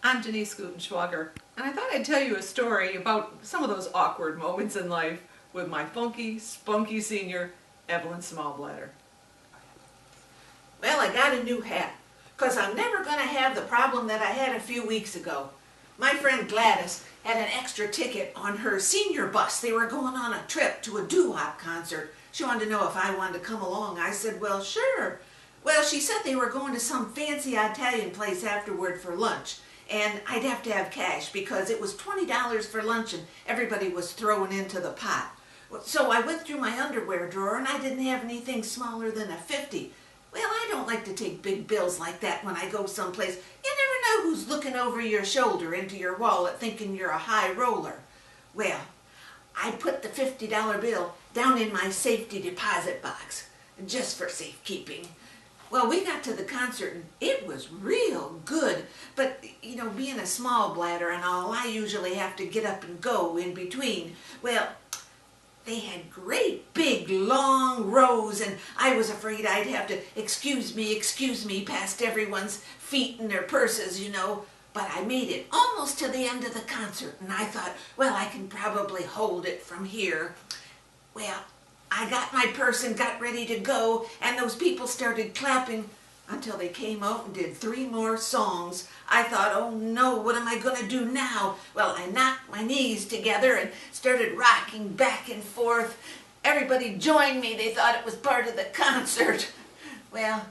I'm Denise Gutenschwager, and I thought I'd tell you a story about some of those awkward moments in life with my funky, spunky senior, Evelyn Smallbladder. Well, I got a new hat, 'cause I'm never going to have the problem that I had a few weeks ago. My friend Gladys had an extra ticket on her senior bus. They were going on a trip to a doo-wop concert. She wanted to know if I wanted to come along. I said, well, sure. Well, she said they were going to some fancy Italian place afterward for lunch. And I'd have to have cash because it was $20 for lunch and everybody was throwing into the pot. So I went through my underwear drawer and I didn't have anything smaller than a 50. Well, I don't like to take big bills like that when I go someplace. You never know who's looking over your shoulder into your wallet thinking you're a high roller. Well, I put the $50 bill down in my safety deposit box, just for safekeeping. Well, we got to the concert and it was real good, but you know, being a small bladder and all, I usually have to get up and go in between. Well, they had great big long rows and I was afraid I'd have to excuse me past everyone's feet and their purses, you know. But I made it almost to the end of the concert and I thought, well, I can probably hold it from here. Well, I got my purse and got ready to go, and those people started clapping until they came out and did 3 more songs. I thought, oh no, what am I going to do now? Well, I knocked my knees together and started rocking back and forth. Everybody joined me. They thought it was part of the concert. Well,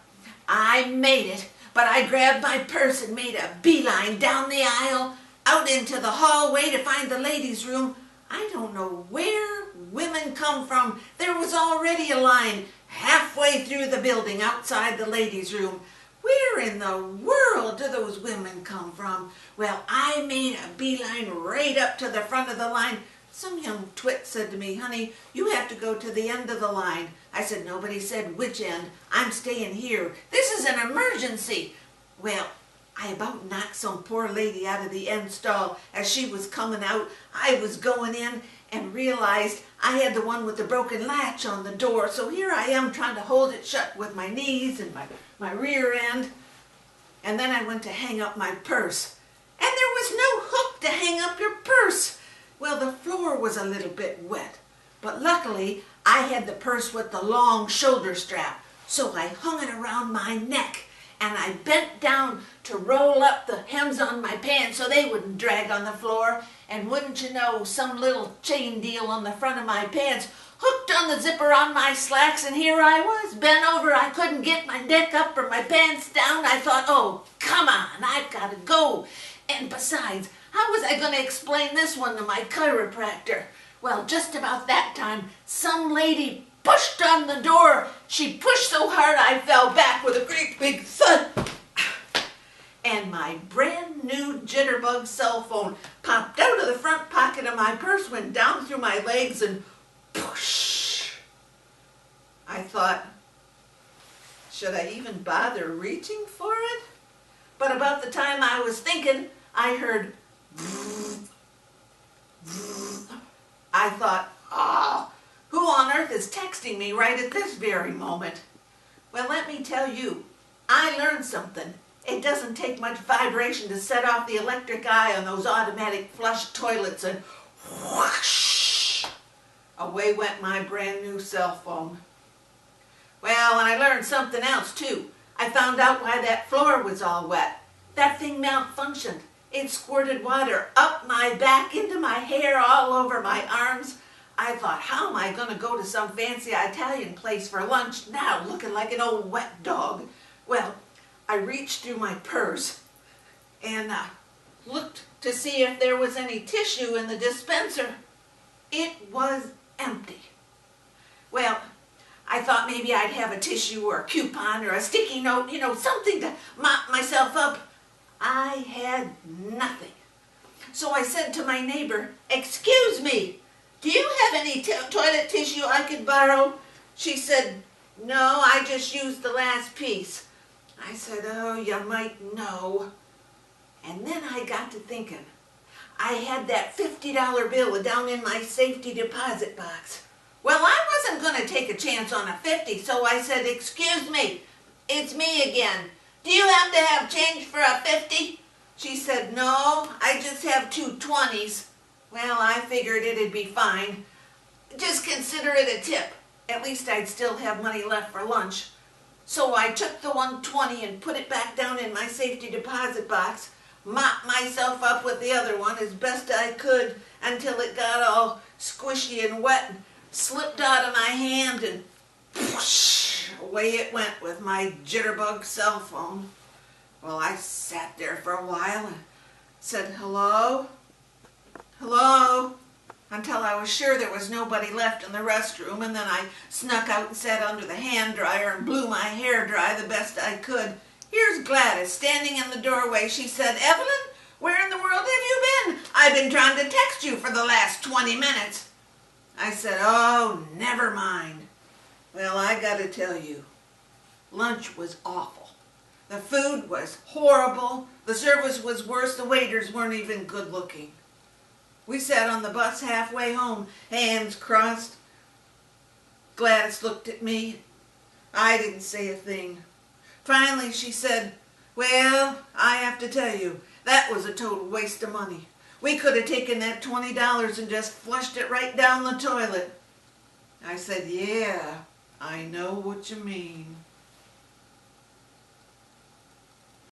I made it, but I grabbed my purse and made a beeline down the aisle, out into the hallway to find the ladies' room. I don't know where women come from. There was already a line halfway through the building outside the ladies' room. Where in the world do those women come from? Well, I made a beeline right up to the front of the line. Some young twit said to me, honey, you have to go to the end of the line. I said, nobody said which end. I'm staying here. This is an emergency. Well, I about knocked some poor lady out of the end stall as she was coming out. I was going in and realized I had the one with the broken latch on the door. So here I am trying to hold it shut with my knees and my rear end. And then I went to hang up my purse. And there was no hook to hang up your purse. Well, the floor was a little bit wet. But luckily, I had the purse with the long shoulder strap. So I hung it around my neck. And I bent down to roll up the hems on my pants so they wouldn't drag on the floor. And wouldn't you know, some little chain deal on the front of my pants hooked on the zipper on my slacks, and here I was, bent over. I couldn't get my neck up or my pants down. I thought, oh, come on, I've got to go. And besides, how was I going to explain this one to my chiropractor? Well, just about that time, some lady pushed on the door. She pushed so hard I fell back with a great big thud. And my brand new jitterbug cell phone popped out of the front pocket of my purse, went down through my legs and push. I thought, should I even bother reaching for it? But about the time I was thinking, I heard I thought, oh, who on earth is texting me right at this very moment? Well, let me tell you, I learned something. It doesn't take much vibration to set off the electric eye on those automatic flush toilets, and whoosh, away went my brand new cell phone. Well, and I learned something else too. I found out why that floor was all wet. That thing malfunctioned. It squirted water up my back, into my hair, all over my arms. I thought, how am I going to go to some fancy Italian place for lunch now, looking like an old wet dog? Well, I reached through my purse and looked to see if there was any tissue in the dispenser. It was empty. Well, I thought maybe I'd have a tissue or a coupon or a sticky note, you know, something to mop myself up. I had nothing. So I said to my neighbor, excuse me, do you have any toilet tissue I could borrow? She said, no, I just used the last piece. I said, oh, you might know. And then I got to thinking. I had that $50 bill down in my safety deposit box. Well, I wasn't going to take a chance on a 50, so I said, excuse me, it's me again. Do you have to have change for a 50? She said, no, I just have 2 20s. Well, I figured it'd be fine. Just consider it a tip. At least I'd still have money left for lunch. So I took the 120 and put it back down in my safety deposit box, mopped myself up with the other one as best I could until it got all squishy and wet, and slipped out of my hand, and whoosh, away it went with my jitterbug cell phone. Well, I sat there for a while and said, hello? Hello? Until I was sure there was nobody left in the restroom, and then I snuck out and sat under the hand dryer and blew my hair dry the best I could. Here's Gladys standing in the doorway. She said, Evelyn, where in the world have you been? I've been trying to text you for the last 20 minutes. I said, oh, never mind. Well, I gotta tell you, lunch was awful. The food was horrible. The service was worse. The waiters weren't even good looking. We sat on the bus halfway home, hands crossed. Gladys looked at me. I didn't say a thing. Finally, she said, well, I have to tell you, that was a total waste of money. We could have taken that $20 and just flushed it right down the toilet. I said, yeah, I know what you mean.